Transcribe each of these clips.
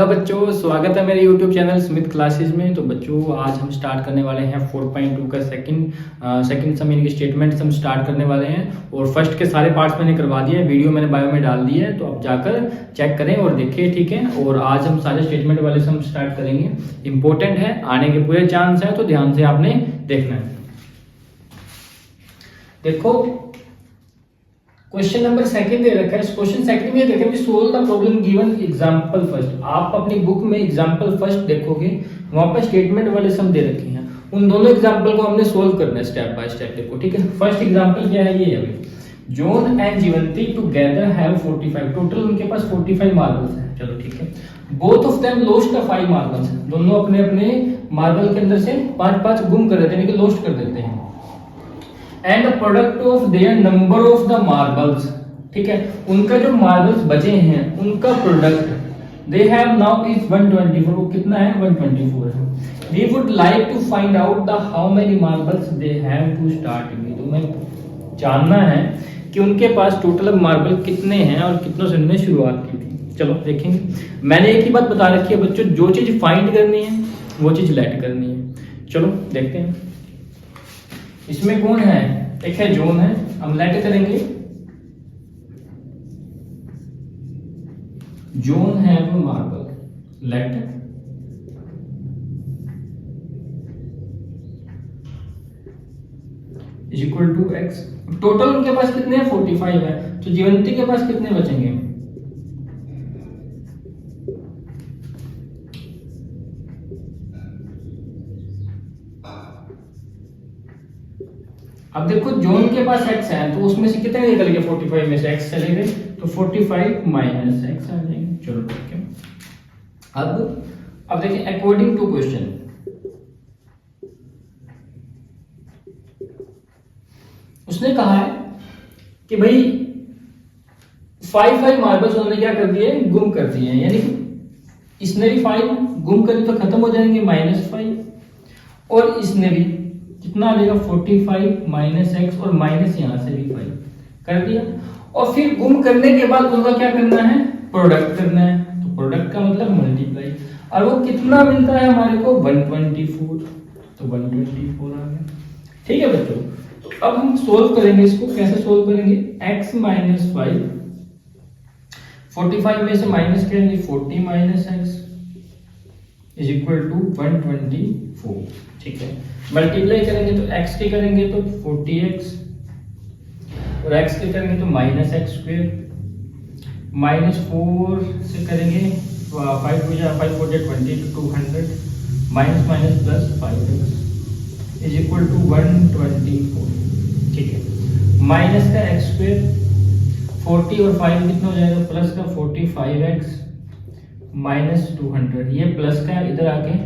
बच्चों, स्वागत है मेरे YouTube चैनल स्मिथ क्लासेस में। तो बच्चों आज हम स्टार्ट करने वाले हैं 4.2 का सेकंड सम यानी कि स्टेटमेंट्स हम स्टार्ट करने वाले हैं। और फर्स्ट के सारे पार्ट्स मैंने करवा दिए हैं, वीडियो मैंने बायो में डाल दी है, तो आप जाकर चेक करें और देखिए, ठीक है। और आज हम सारे स्टेटमेंट वाले सम स्टार्ट करेंगे। इंपॉर्टेंट है, आने के पूरे चांस है, तो ध्यान से आपने देखना है। देखो क्वेश्चन नंबर सेकंड दे रखा है। क्वेश्चन सेकंड में देखेंगे solve the problem given example first. आप अपनी बुक में एग्जांपल फर्स्ट देखोगे, वहां पर स्टेटमेंट वाले सम दे रखे हैं। उन दोनों एग्जांपल को हमने सोल्व करना है स्टेप बाय स्टेप। देखो, ठीक है। फर्स्ट एग्जांपल क्या है, ये अभी John and Jeevanti together have 45। Total उनके पास 45 मार्बल्स हैं। चलो ठीक है। Both of them lost the 5 marbles. दोनों अपने अपने मार्बल के अंदर से 5-5 गुम कर देते हैं, यानी कि लॉस्ट कर देते हैं। And the product of their number of the marbles, ठीक है, उनका जो मार्बल्स बचे हैं उनका product they have now is 124। वो कितना है? 124 है। We would like to find out the how many marbles they have to start with. तो मैं जानना है कि उनके पास टोटल मार्बल कितने हैं और कितनों से उन्होंने शुरुआत की थी। चलो देखेंगे। मैंने एक ही बात बता रखी है बच्चों, जो चीज फाइंड करनी है वो चीज लेट करनी है। चलो देखते हैं इसमें कौन है। एक है जॉन है, हम लेट करेंगे। जॉन है वो marble, let is equal to x. Total उनके पास कितने हैं? 45 है। तो जीवंती के पास कितने बचेंगे? अब देखो जॉन के पास x है, तो उसमें से कितने निकल गए? 45 में से x चले गए, तो 45 माइनस x आ जाएंगे। चलो ठीक है। अब देखिए, अकॉर्डिंग टू क्वेश्चन उसने कहा है कि भाई 5 मार्बल्स उन्होंने क्या कर दिए? गुम कर दिए हैं। यानी कि इसने भी 5 गुम कर दिए तो खत्म हो जाएंगे, -5। और इसने भी कितना आ जाएगा? 45 माइनस एक्स, और माइनस यहां से भी 5 कर दिया। और फिर गुम करने के बाद उनका क्या करना है? प्रोडक्ट करना है। तो प्रोडक्ट का मतलब मल्टीप्लाई। और वो कितना मिलता है हमारे को? 124। तो 124 आ गया। ठीक है बच्चों। तो अब हम सोल्व करेंगे इसको। कैसे सोल्व करेंगे? x माइनस 5, 45 में से माइनस करेंगे 40 minus x is equal to 124। ठीक है। मल्टीप्लाई करेंगे तो x के करेंगे तो 40x, और x के करेंगे तो माइनस एक्स स्क्वेयर, -4 से करेंगे 5 4 20 तो 200, minus minus plus 5x is equal to 124। ठीक है। माइनस का एक्स स्क्वेयर, 40 और 5 कितना हो जाएगा? प्लस का 45x माइनस 200, ये प्लस का इधर आके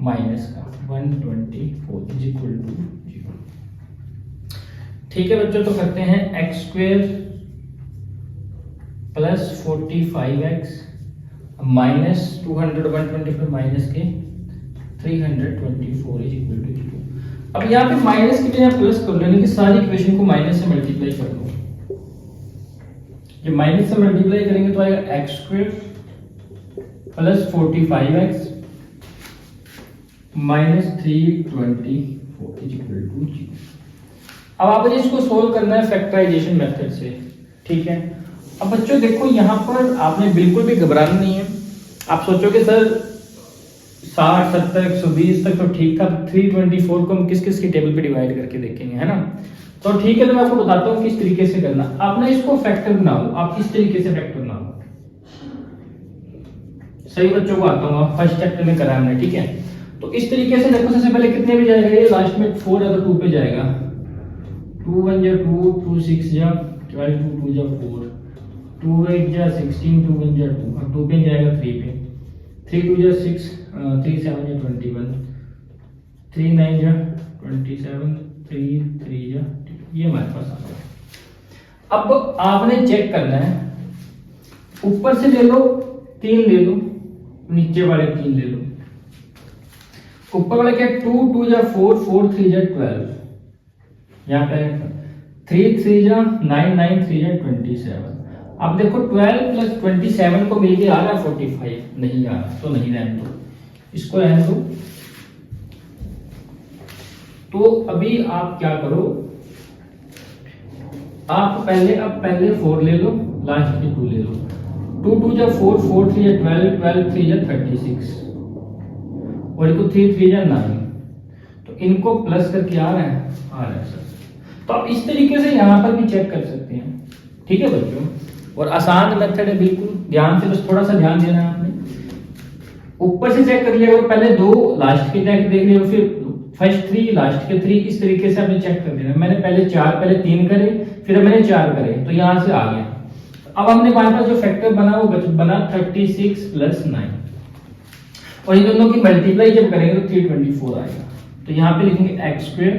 माइनस का 124 इज इक्वल टू 0। ठीक है बच्चों। तो करते हैं x square plus 45x minus 200, 124 minus के 324 इज इक्वल टू 0। अब यहाँ पे माइनस की जगह प्लस कर लो, यानी कि सारी इक्वेशन को माइनस से मल्टीप्लाई कर लो। जब माइनस से मल्टीप्लाई करेंगे तो आएगा x square plus 45x minus 324 is equal to 0। अब आपको इसको सोल्व करना है फैक्टराइजेशन मेथड से। ठीक है। अब बच्चों देखो, यहां पर आपने बिल्कुल भी घबराना नहीं है। आप सोचोगे सर 60, 70, 120 तक तो ठीक था, 324 को हम किस किस की टेबल पे डिवाइड करके देखेंगे, है ना? तो ठीक है, तो मैं आपको बताता हूँ किस तरीके से करना। आपने इसको फैक्टर बनाओ। आप किस तरीके से फैक्टर बनाओ? सही बच्चों को आता हूँ, फर्स्ट चैप्टर में करा हमने। ठीक है। तो इस तरीके से देखो, सबसे पहले कितने पे जाएगा? ये लास्ट में 4 है तो 2 पे जाएगा। 2 1 जा 2, 2 6 जा 12, 2 2 जा 4, 2 8 जा 16, 2 1 जा 2, अब 2 पे जाएगा 3 पे, 3 2 जा 6, 3 7 जा 21, 3 9 जा 27, 3 3 जा, ये हमारे पास आ गया। अब आपने चेक करना है, ऊपर से ले लो 3 ले लो, नीचे वाले 3 ले लो। ऊपर वाले क्या? 2 2 जा 4, 4 3 जा 12, यहाँ पे 3 3 जा 9, 9 3 जा 27। अब देखो 12 प्लस 27 को मिलके आ रहा है 45, नहीं आ रहा तो नहीं रहने दो, इसको रहने दो। तो अभी आप क्या करो, आप पहले 4 ले लो, लास्ट के 2 ले लो। 2 2 जा 4, 4 3 जा 12, 12 3 जा 36 और इनको 3 3 जा 9। तो इनको प्लस करके आ रहा है सर। तो आप इस तरीके से यहाँ पर भी चेक कर सकते हैं, ठीक है बच्चों। और आसान मेथड है बिल्कुल, ध्यान से, बस थोड़ा सा ध्यान देना है आपने। ऊपर से चेक कर लिया करो, पहले 2 लास्ट के चेक देख लियो, फिर फर्स्ट 3 लास्ट के 3, इस तरीके से आपने चेक कर देना। मैंने पहले 3 करे, फिर मैंने 4 करे, तो यहां से आ गया। अब हमने हमारे पास जो फैक्टर बना वो बना 36 प्लस 9, और इन दोनों की मल्टीप्लाई जब करेंगे तो 324 आएगा। तो यहाँ पे लिखेंगे x square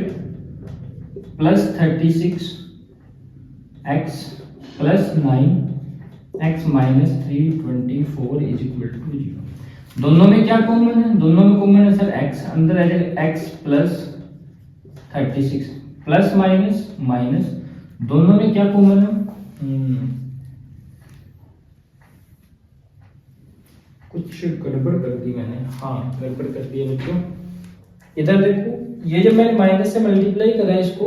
plus 36 x plus 9 x minus 324 is equal to 0। दोनों में क्या कॉमन है? दोनों में कॉमन है सर एक्स, अंदर आ जाएगा x plus 36 plus minus minus, दोनों में क्या कॉमन है? कुछ गड़बड़ कर दी मैंने, हाँ गड़बड़ कर दिया बच्चों। इधर देखो, ये जब मैंने माइनस से मल्टीप्लाई करा है इसको,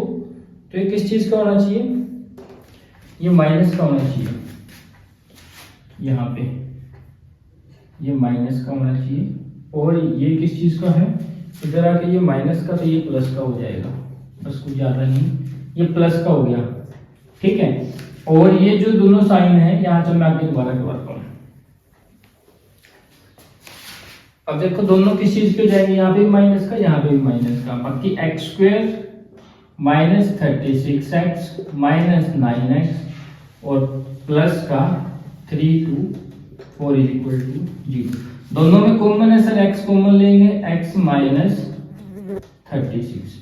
तो ये किस चीज का होना चाहिए? ये माइनस का होना चाहिए, यहाँ पे ये माइनस का होना चाहिए। और ये किस चीज का है? इधर आके ये माइनस का, तो ये प्लस का हो जाएगा, बस कुछ ज्यादा नहीं, ये प्लस का हो गया, ठीक है। और ये जो दोनों साइन है यहाँ से मैं आगे दोबारा करवाता हूँ। अब देखो दोनों किस चीज के जाएंगे, यहाँ पे भी माइनस का, यहाँ पे भी माइनस का, बाकी x square minus 36x minus 9x और प्लस का 3 2 4 इज इक्वल टू 0। दोनों में कॉमन है सर, x कॉमन लेंगे, x minus 36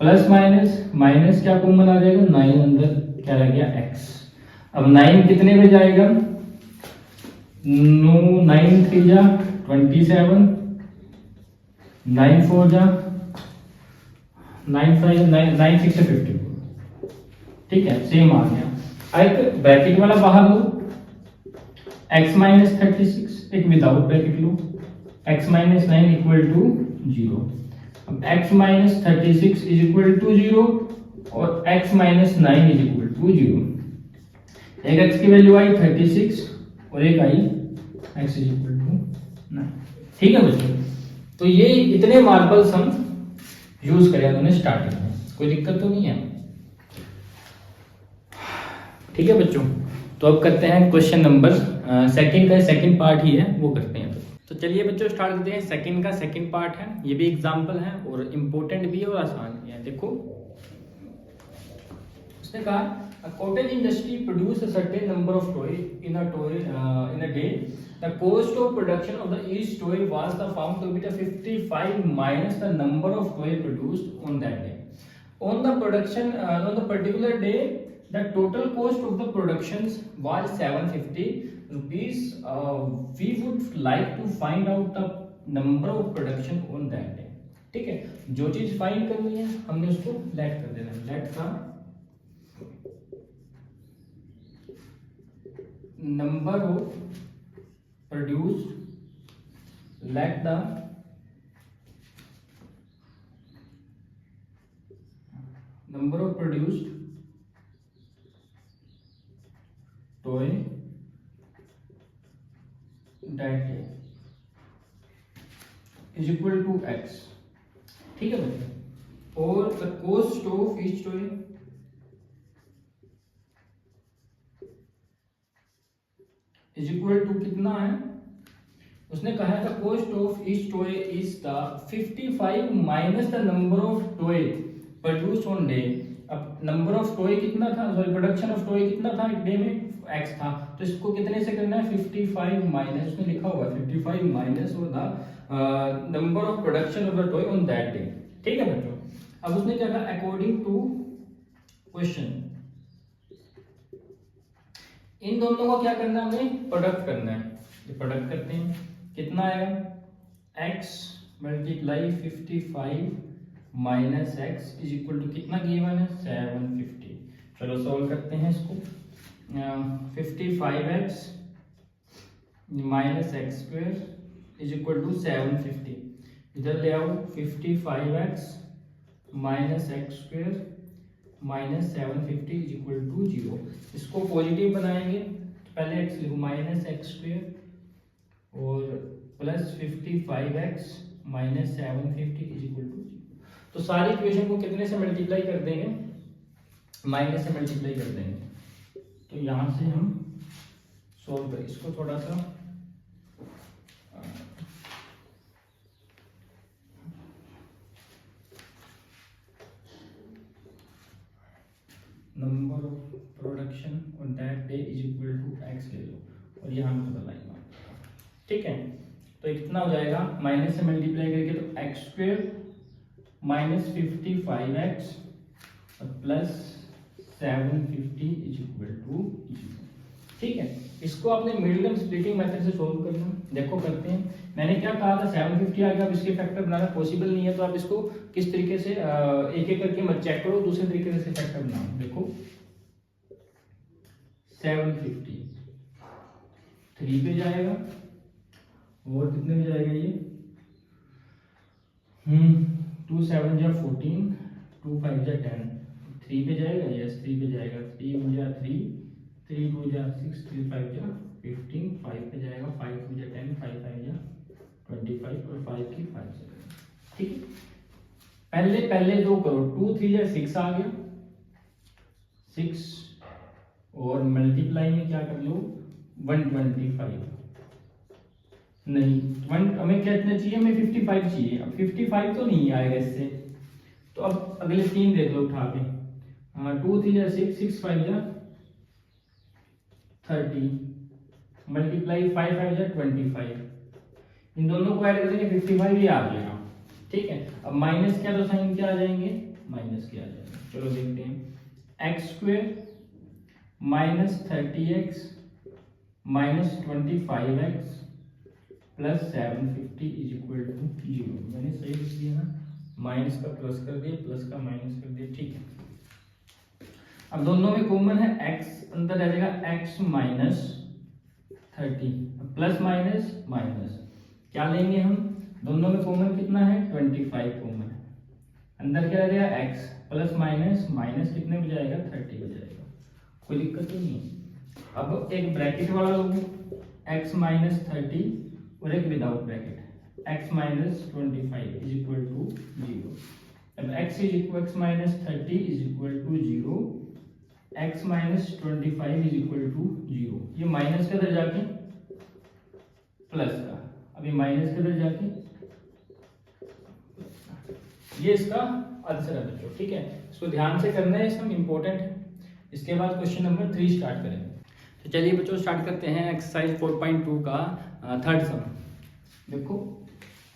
plus minus minus क्या कॉमन आ जाएगा? 9 अंदर क्या रह गया? x। अब 9 कितने पे जाएगा? 9 3 जा 27, 9 4 जा 9 5 9 6 से 54, ठीक है, सेम आ गया। एक ब्रैकेट वाला बाहर लो, x माइनस 36, एक विदाउट ब्रैकेट लो, x माइनस 9 इक्वल टू 0। अब x minus 36 is equal to 0 और x minus 9 is equal to 0। एक x की वैल्यू आई 36 और एक आई x इज इक्वल टू 9, ठीक है बच्चों। तो ये इतने मार्बल्स हम यूज करें उन्होंने स्टार्टिंग में, कोई दिक्कत तो नहीं है, ठीक है बच्चों। तो अब करते हैं क्वेश्चन नंबर सेकंड का, सेकंड पार्ट ही है वो करते हैं। तो चलिए बच्चों स्टार्ट करते हैं। सेकंड का सेकंड पार्ट है, ये भी एग्जांपल है और इम्पोर्टेंट भी है और आसान भी है। देखो उसने कहा a cottage industry produce a certain number of toy in a day. The cost of production of the each toy was found to be 55 minus the number of toy produced on that day. On the particular day, the total cost of the productions was 750 rupees. We would like to find out the number of production on that day. ठीक है, जो चीज find करनी है हमने उसको late कर देना है। लेट का number of produced, let the number of produced toy that day is equal to x, ठीक है बच्चों। और the cost of each toy is equal to कितना है? उसने कहा था cost of each toy is the 55 minus the number of toy produce on day. अब नंबर ऑफ टॉय कितना था, सॉरी प्रोडक्शन ऑफ टॉय कितना था एक डे में? x था, तो इसको कितने से करना है? 55 माइनस, उसने लिखा हुआ है 55 माइनस और the number of production of the toy on that day, ठीक है बच्चों। अब उसने क्या कहा? अकॉर्डिंग टू क्वेश्चन इन दोनों को क्या करना है? हमें प्रोडक्ट करना है। ये प्रोडक्ट करते हैं, कितना आएगा? x multiply 55 minus x is equal to कितना गिवन है? 750। चलो सॉल्व करते हैं इसको। 55x minus x square is equal to 750। इधर ले आओ 55x minus x square minus 750 is equal to 0। इसको पॉजिटिव बनाएंगे तो पहले x लिखो माइनस एक्स स्क्वेयर और plus 55x minus 750 is equal to 0। तो सारी इक्वेशन को कितने से मल्टीप्लाई कर देंगे, माइनस से मल्टीप्लाई कर देंगे। तो यहां से हम सॉल्व करें इसको, थोड़ा सा number of production on that day is equal to x ले लो और यहाँ पे बताइए, ठीक है। तो कितना हो जाएगा, माइनस से मल्टीप्लाई करके तो एक्स स्क्वेयर माइनस 55x और प्लस 750 इज इक्वल टू 0, ठीक है। इसको आपने मिडिल टर्म स्प्लिटिंग मेथड से सोल्व करना, देखो करते हैं। मैंने क्या कहा था 750 आ गया, अब इसके फैक्टर बनाना पॉसिबल नहीं है, तो आप इसको किस तरीके से एक एक करके मत चेक करो, दूसरे तरीके से फैक्टर बनाओ। देखो 750 3 पे जाएगा और कितने में जाएगा ये 2 7 जा 14 2 5 जा 10, 3 पे जाएगा, यस 3 पे जाएगा, 3 1 जा 3 3 2 जा 6 3 5 जा 15, 5 पे जाएगा, 5 2 जा 10 5 5 जा 25 और 5 की 5 जाएगा, ठीक है। पहले दो करो, 2 3 जा 6 आ गया 6 और मल्टीप्लाई में क्या कर लो 125, नहीं हमें कितना चाहिए, हमें 55 चाहिए। अब 55 तो नहीं आएगा इससे, तो अब अगले 3 देख लो उठा के, 2 3 जा 6 6 5 जा 30 मल्टीप्लाई 5 5 जा 25, इन दोनों को ऐड करेंगे 55 ही आ जाएगा, ठीक है। अब माइनस क्या, तो साइन क्या आ जाएंगे, माइनस क्या आ जाएंगे, चलो देखते हैं। X square minus 30x minus 25x plus 750 is equal to 0। मैंने सही लिख दिया ना, माइनस का प्लस कर दिया, प्लस का माइनस कर दिया, ठीक है। अब दोनों में कॉमन है x, अंदर आ जाएगा x minus 30, plus minus minus क्या लेंगे हम, दोनों में कॉमन कितना है 25 कॉमन है, अंदर क्या आ जाएगा x प्लस माइनस माइनस कितने हो जाएगा 30 हो जाएगा, कोई दिक्कत तो नहीं। अब एक ब्रैकेट वाला लोगे x माइनस 30 और एक without bracket x minus 25 is equal to 0। अब x minus 30 is equal to 0, x minus 25 is equal to 0, ये माइनस के अंदर जाके प्लस का, अभी माइनस के अंदर जाके ये इसका आंसर है बच्चों, ठीक है। इसको ध्यान से करना है, सब इंपॉर्टेंट है। इसके बाद क्वेश्चन नंबर 3 स्टार्ट करेंगे। तो चलिए बच्चों स्टार्ट करते हैं एक्सरसाइज 4.2 का थर्ड सम। देखो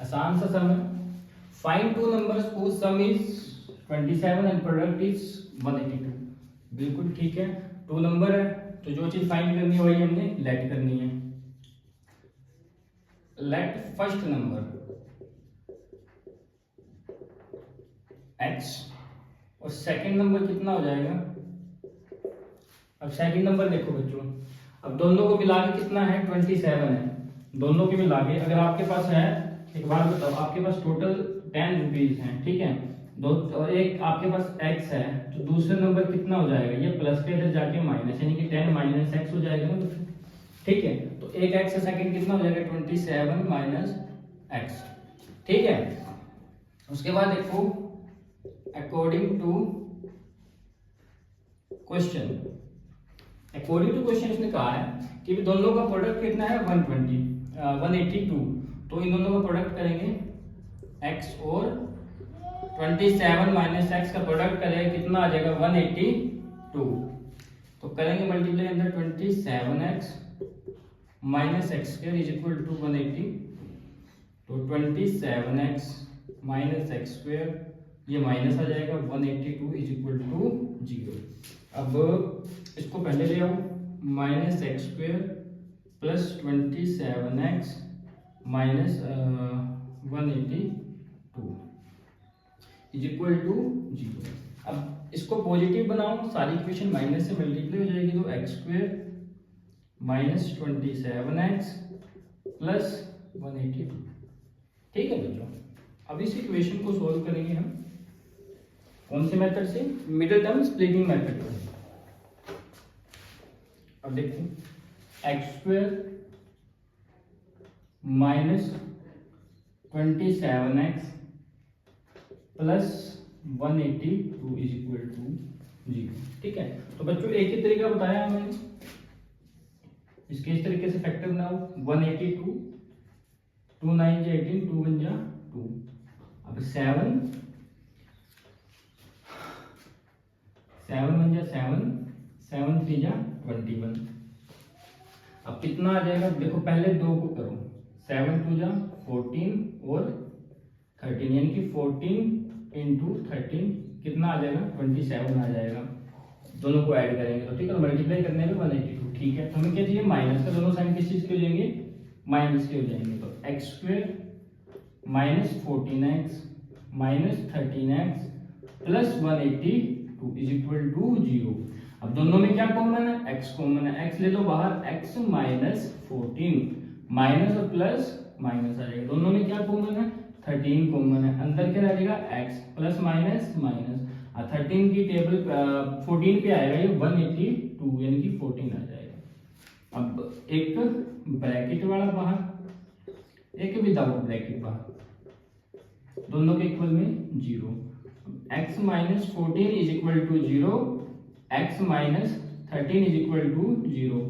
आसान सा सम है, find two numbers whose sum is 27 and product is 182। बिल्कुल ठीक है, 2 नंबर है तो जो चीज फाइंड करनी है वही हमने लेट करनी है। लेट फर्स्ट नंबर x और सेकंड नंबर कितना हो जाएगा। अब सेकंड नंबर देखो बच्चों, अब दोनों को मिला के कितना है 27 है, दोनों के मिला के अगर आपके पास है, एक बार बताओ, आपके पास टोटल 10 रुपीज है, ठीक है, दो और एक आपके पास x है, तो दूसरे नंबर कितना हो जाएगा, ये प्लस के इधर जाके माइनस, यानी कि 10 माइनस x हो जाएगा ना, ठीक है। तो एक x सेकंड कितना हो जाएगा 27 माइनस x, ठीक है। उसके बाद देखो अकॉर्डिंग टू क्वेश्चन, इसने कहा है कि दोनों का प्रोडक्ट कितना है 182, तो इन दोनों का प्रोडक्ट करेंगे x और 27 माइनस एक्स का प्रोडक्ट करेंगे कितना आ जाएगा 182, तो करेंगे मल्टीप्लाई अंदर 27x minus x square is equal to 180, तो 27x माइनस एक्स स्क्वायर ये माइनस आ जाएगा 182 इज इक्वल टू 0। अब इसको पहले ले आओ, minus x square plus 27x minus 182 is equal to 0। अब इसको पॉजिटिव बनाओ, सारी इक्वेशन माइनस से मल्टीप्लाई हो जाएगी, तो x square minus 27x plus 182। ठीक है बच्चों, अब इस इक्वेशन को सोल्व करेंगे हम कौन से मेथड से, मिडिल टर्म स्प्लिटिंग मेथड से। अब देखो x square minus 27x plus 182 is equal to 0। ठीक है, तो बच्चों एक ही तरीका बताया हमने, इसके इस तरीके से फैक्टर बनाओ, 182 2 9 जा 18 2 1 जा 2। अब 7 1 जा 7 7 3 जा 21। अब कितना आ जाएगा, देखो पहले दो को करो, 7 2 जा 14 और 13, यानी कि 14 इंटू 13 कितना आ जाएगा, 27 आ जाएगा। दोनों को ऐड करेंगे तो ठीक है, मल्टीप्लाई करने में 182। ठीक है, तो हमें क्या चाहिए, माइनस का, दोनों साइन किस चीज के हो जाएंगे, माइनस के हो जाएंगे। तो x square minus 14x minus 13x plus 182 is equal to 0। अब दोनों में क्या कॉमन है, x कॉमन है, x ले लो बाहर, x माइनस 14 माइनस और प्लस माइनस आ जाएगा। दोनों में क्या कॉमन है, 13 कॉमन है, अंदर क्या रहेगा x प्लस माइनस माइनस, 13 की टेबल 14 पे आएगा ये 182, यानी कि 14 आ जाएगा। अब एक ब्रैकेट वाला बाहर, एक विदाउट ब्रैकेट बाहर, दोनों के इक्वल में 0। x minus 14 is equal to 0, x minus 13 is equal to 0,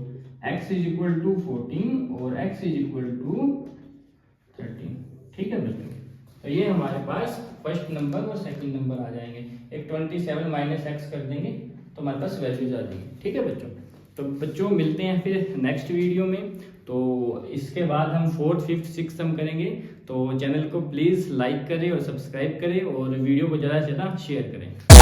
x is equal to 14 और x इज इक्वल टू 13। ठीक है बच्चों, तो ये हमारे पास फर्स्ट नंबर और सेकंड नंबर आ जाएंगे। एक 27 माइनस x कर देंगे तो हमारे पास वैल्यूज आ जाएंगी। ठीक है बच्चों, तो बच्चों मिलते हैं फिर नेक्स्ट वीडियो में। तो इसके बाद हम 4th 5th 6th सम करेंगे। तो चैनल को प्लीज़ लाइक करें और सब्सक्राइब करें और वीडियो को ज़्यादा से ज़्यादा शेयर करें।